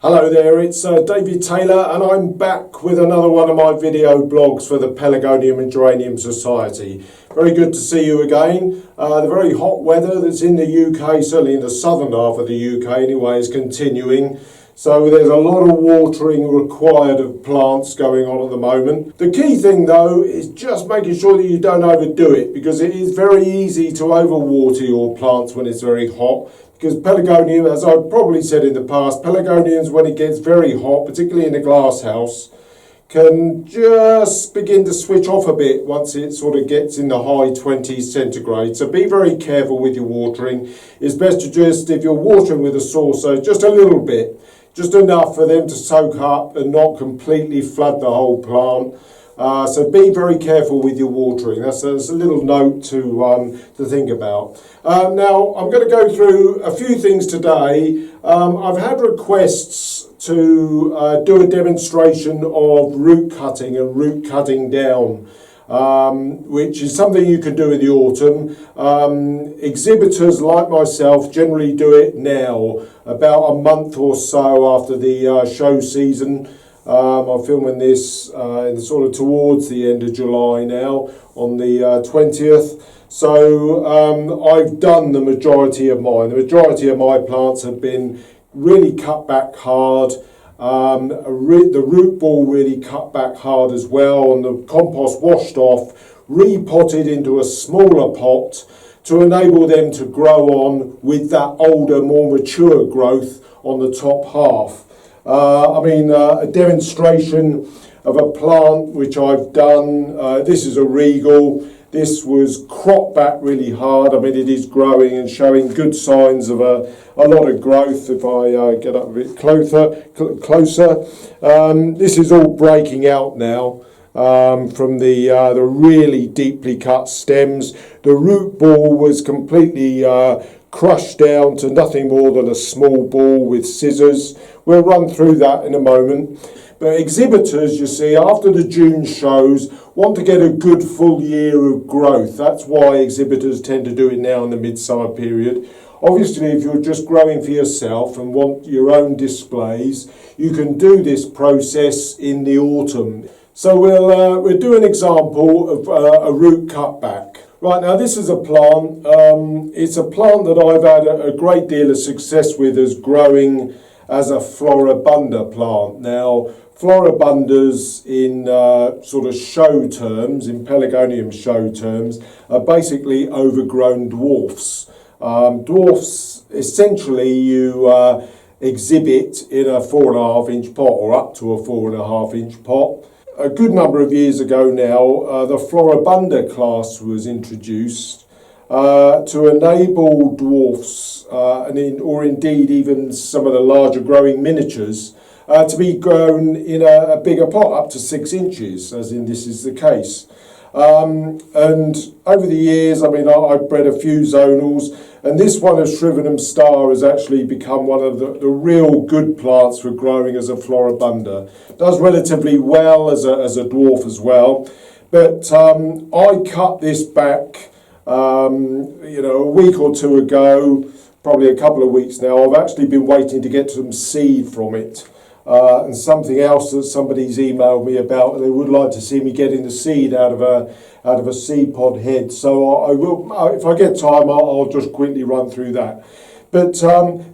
Hello there, it's David Taylor and I'm back with another one of my video blogs for the Pelargonium and Geranium Society. Very good to see you again. The very hot weather that's in the UK, certainly in the southern half of the UK anyway, is continuing. So there's a lot of watering required of plants going on at the moment. The key thing though is just making sure that you don't overdo it, because it is very easy to overwater your plants when it's very hot. Because Pelargonium, as I've probably said in the past, Pelargoniums, when it gets very hot, particularly in a glass house, can just begin to switch off a bit once it sort of gets in the high 20s centigrade. So be very careful with your watering. It's best to just, if you're watering with a saucer, just a little bit, just enough for them to soak up and not completely flood the whole plant. So be very careful with your watering. That's a little note to think about. Now I'm going to go through a few things today. I've had requests to do a demonstration of root cutting and root cutting down, which is something you can do in the autumn. Exhibitors like myself generally do it now, about a month or so after the show season. I'm filming this sort of towards the end of July now, on the 20th. So I've done the majority of mine. The majority of my plants have been really cut back hard. The root ball really cut back hard as well, and the compost washed off, repotted into a smaller pot to enable them to grow on with that older, more mature growth on the top half. A demonstration of a plant which I've done. This is a regal. This was cropped back really hard. I mean, it is growing and showing good signs of a lot of growth. If I get up a bit closer, this is all breaking out now from the really deeply cut stems. The root ball was completely crushed down to nothing more than a small ball with scissors. We'll run through that in a moment. But exhibitors, you see, after the June shows, want to get a good full year of growth. That's why exhibitors tend to do it now in the midsummer period. Obviously, if you're just growing for yourself and want your own displays, you can do this process in the autumn. So we'll do an example of a root cutback. Right, now this is a plant. It's a plant that I've had a great deal of success with as growing as a floribunda plant. Now, floribundas in sort of show terms, in Pelargonium show terms, are basically overgrown dwarfs. Dwarfs, essentially, you exhibit in a 4.5 inch pot, or up to a 4.5 inch pot. A good number of years ago now, the floribunda class was introduced to enable dwarfs, or indeed even some of the larger growing miniatures, to be grown in a bigger pot, up to 6 inches, as in this is the case. And over the years, I've bred a few zonals, and this one of Shrivenham Star has actually become one of the real good plants for growing as a floribunda. Does relatively well as a dwarf as well. But I cut this back a week or two ago, probably a couple of weeks now. I've actually been waiting to get some seed from it. And something else that somebody's emailed me about, they would like to see me getting the seed out of a seed pod head. So I will, if I get time, I'll just quickly run through that. But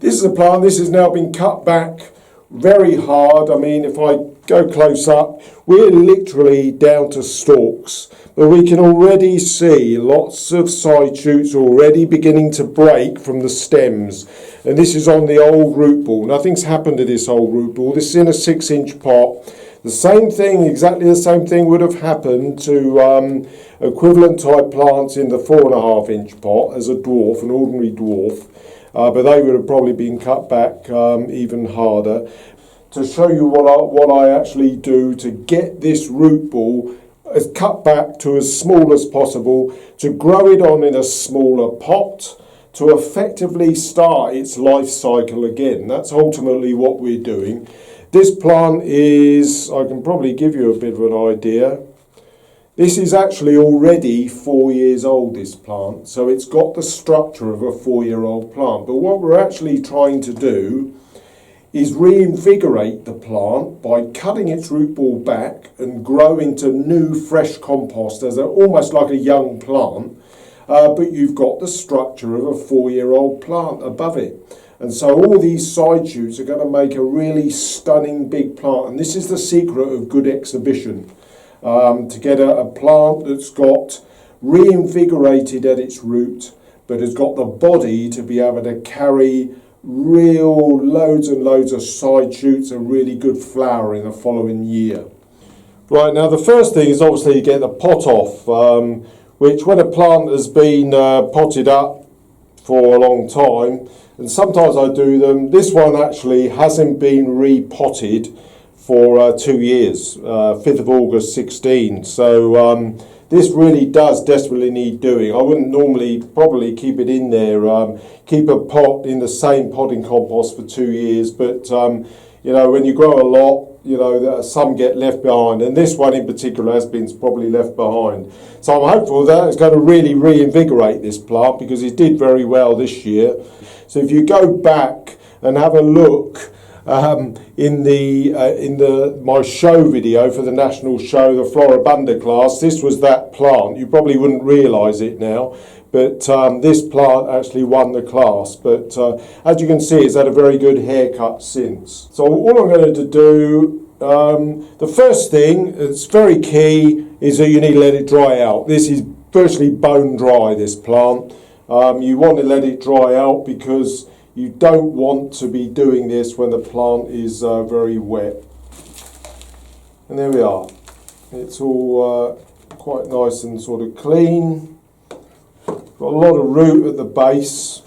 this is a plant. This has now been cut back very hard. I mean, if I go close up, we're literally down to stalks. But we can already see lots of side shoots already beginning to break from the stems. And this is on the old root ball. Nothing's happened to this old root ball. This is in a 6 inch pot. The same thing, exactly the same thing would have happened to equivalent type plants in the 4.5 inch pot as a dwarf, an ordinary dwarf. But they would have probably been cut back even harder. To show you what I actually do to get this root ball as cut back to as small as possible, to grow it on in a smaller pot, to effectively start its life cycle again. That's ultimately what we're doing. This plant is, I can probably give you a bit of an idea. This is actually already 4 years old, this plant, so it's got the structure of a 4-year-old plant. But what we're actually trying to do is reinvigorate the plant by cutting its root ball back and grow into new fresh compost as almost like a young plant, but you've got the structure of a 4-year-old plant above it. And so all these side shoots are going to make a really stunning big plant, and this is the secret of good exhibition, to get a plant that's got reinvigorated at its root but has got the body to be able to carry real loads and loads of side shoots and really good flower in the following year. Right, now the first thing is obviously to get the pot off, which when a plant has been potted up for a long time, and sometimes I do them, this one actually hasn't been repotted for 2 years, 5th of August 16, so this really does desperately need doing. I wouldn't normally probably keep it in there, keep a pot in the same potting compost for 2 years, but you know, when you grow a lot, you know, some get left behind, and this one in particular has been probably left behind. So I'm hopeful that it's going to really reinvigorate this plant because it did very well this year. So if you go back and have a look in my show video for the national show, the Floribunda class, this was that plant. You probably wouldn't realise it now, but this plant actually won the class. But as you can see, it's had a very good haircut since. So all I'm going to do, the first thing that's very key is that you need to let it dry out. This is virtually bone dry, this plant. You want to let it dry out because you don't want to be doing this when the plant is very wet. And there we are. It's all quite nice and sort of clean. Got a lot of root at the base.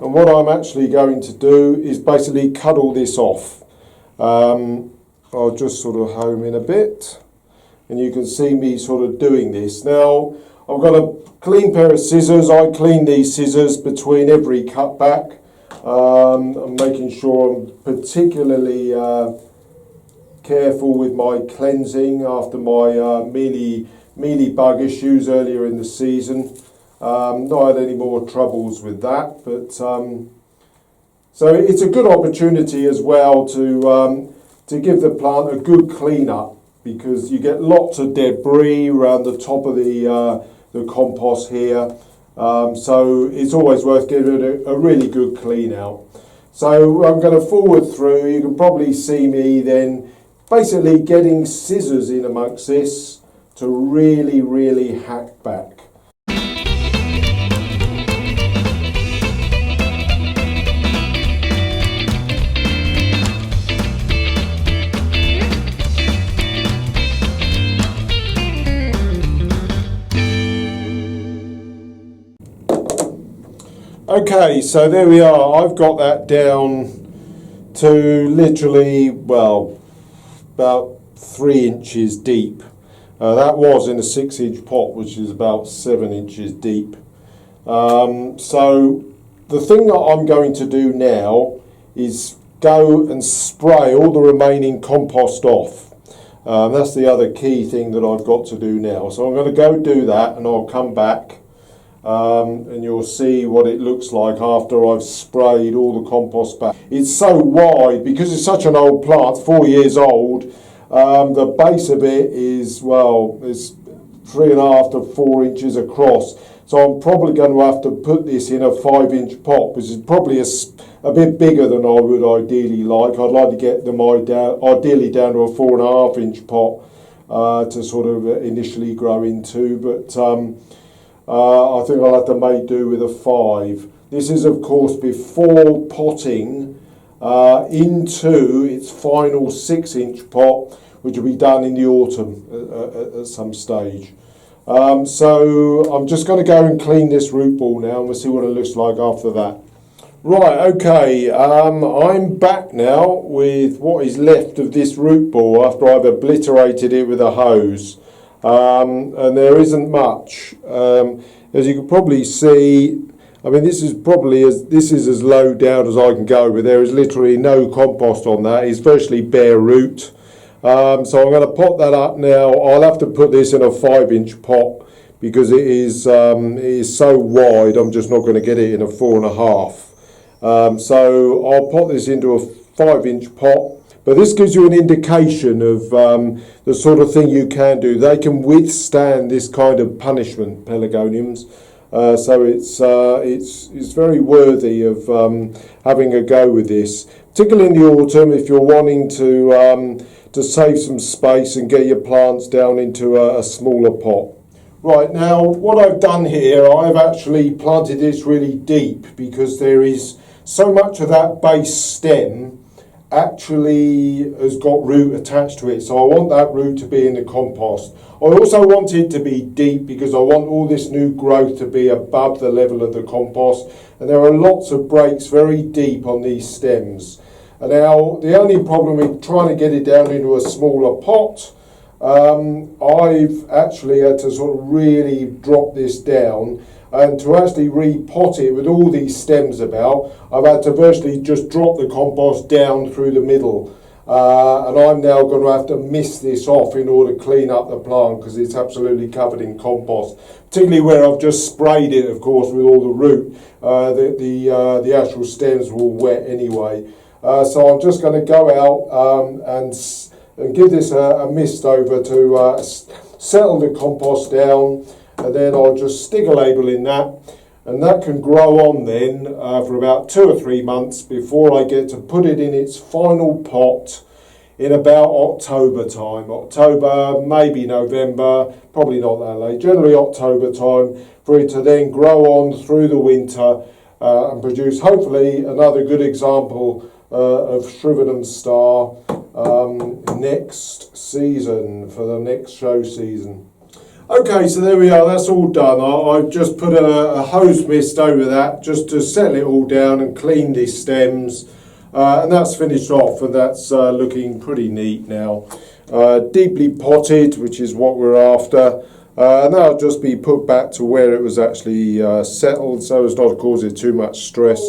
And what I'm actually going to do is basically cut all this off. I'll just sort of home in a bit. And you can see me sort of doing this. Now, I've got a clean pair of scissors. I clean these scissors between every cutback. I'm making sure I'm particularly careful with my cleansing after my mealy bug issues earlier in the season. Not had any more troubles with that, but so it's a good opportunity as well to give the plant a good clean up, because you get lots of debris around the top of the compost here. So it's always worth giving it a really good clean out. So I'm going to forward through. You can probably see me then basically getting scissors in amongst this to really hack back. Okay, so there we are. I've got that down to literally, well, about 3 inches deep. That was in a 6-inch pot, which is about 7 inches deep. So the thing that I'm going to do now is go and spray all the remaining compost off. That's the other key thing that I've got to do now. So I'm going to go do that, and I'll come back. And you'll see what it looks like after I've sprayed all the compost back. It's so wide because it's such an old plant, 4 years old. The base of it is, well, it's 3.5 to 4 inches across. So I'm probably going to have to put this in a 5-inch pot, which is probably a bit bigger than I would ideally like. I'd like to get them ideally down to a 4.5-inch pot to sort of initially grow into, but I think I'll have to make do with a 5. This is, of course, before potting into its final 6-inch pot, which will be done in the autumn at some stage. So I'm just going to go and clean this root ball now, and we'll see what it looks like after that. Right, okay, I'm back now with what is left of this root ball after I've obliterated it with a hose. And there isn't much. As you can probably see, I mean, this is as low down as I can go, but there is literally no compost on that. It's virtually bare root. So I'm going to pot that up now. I'll have to put this in a 5-inch pot because it is so wide. I'm just not going to get it in a 4.5. So I'll pot this into 5-inch pot. But this gives you an indication of the sort of thing you can do. They can withstand this kind of punishment, pelargoniums. So it's very worthy of having a go with this, particularly in the autumn if you're wanting to save some space and get your plants down into a smaller pot. Right, now what I've done here, I've actually planted this really deep because there is so much of that base stem actually has got root attached to it, so I want that root to be in the compost. I also want it to be deep because I want all this new growth to be above the level of the compost, and there are lots of breaks very deep on these stems. And now the only problem with trying to get it down into a smaller pot, I've actually had to sort of really drop this down, and to actually repot it with all these stems about, I've had to virtually just drop the compost down through the middle. And I'm now going to have to mist this off in order to clean up the plant because it's absolutely covered in compost. Particularly where I've just sprayed it, of course, with all the root. The actual stems were all wet anyway. So I'm just going to go out and give this a mist over to settle the compost down. And then I'll just stick a label in that, and that can grow on then for about 2 or 3 months before I get to put it in its final pot in about October time. October, maybe November, probably not that late, generally October time, for it to then grow on through the winter and produce hopefully another good example of Shrivenham Star next season, for the next show season. Okay, so there we are, that's all done. I've just put a hose mist over that just to settle it all down and clean these stems. And that's finished off, and that's looking pretty neat now. Deeply potted, which is what we're after. And that'll just be put back to where it was actually settled so as not to cause it too much stress.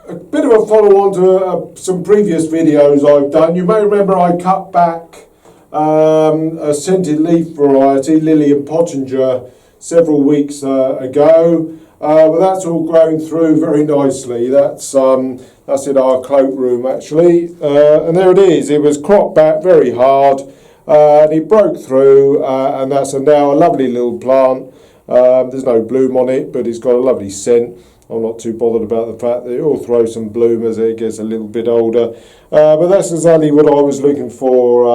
A bit of a follow-on to some previous videos I've done. You may remember I cut back a scented leaf variety, Lillian Pottinger, several weeks ago. But that's all growing through very nicely. That's in our cloakroom actually, and there it is. It was cropped back very hard, and it broke through, and that's now a lovely little plant. There's no bloom on it, but it's got a lovely scent. I'm not too bothered about the fact that it will throw some bloom as it gets a little bit older. But that's exactly what I was looking for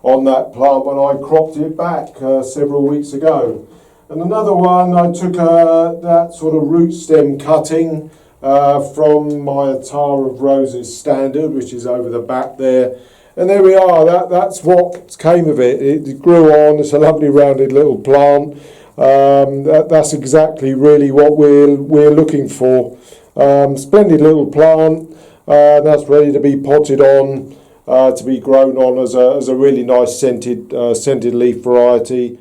on that plant when I cropped it back several weeks ago. And another one, I took that sort of root stem cutting from my Attar of Roses standard, which is over the back there. And there we are, that's what came of it. It grew on, it's a lovely rounded little plant. That's exactly really what we're looking for. Splendid little plant, that's ready to be potted on, to be grown on as a really nice scented leaf variety.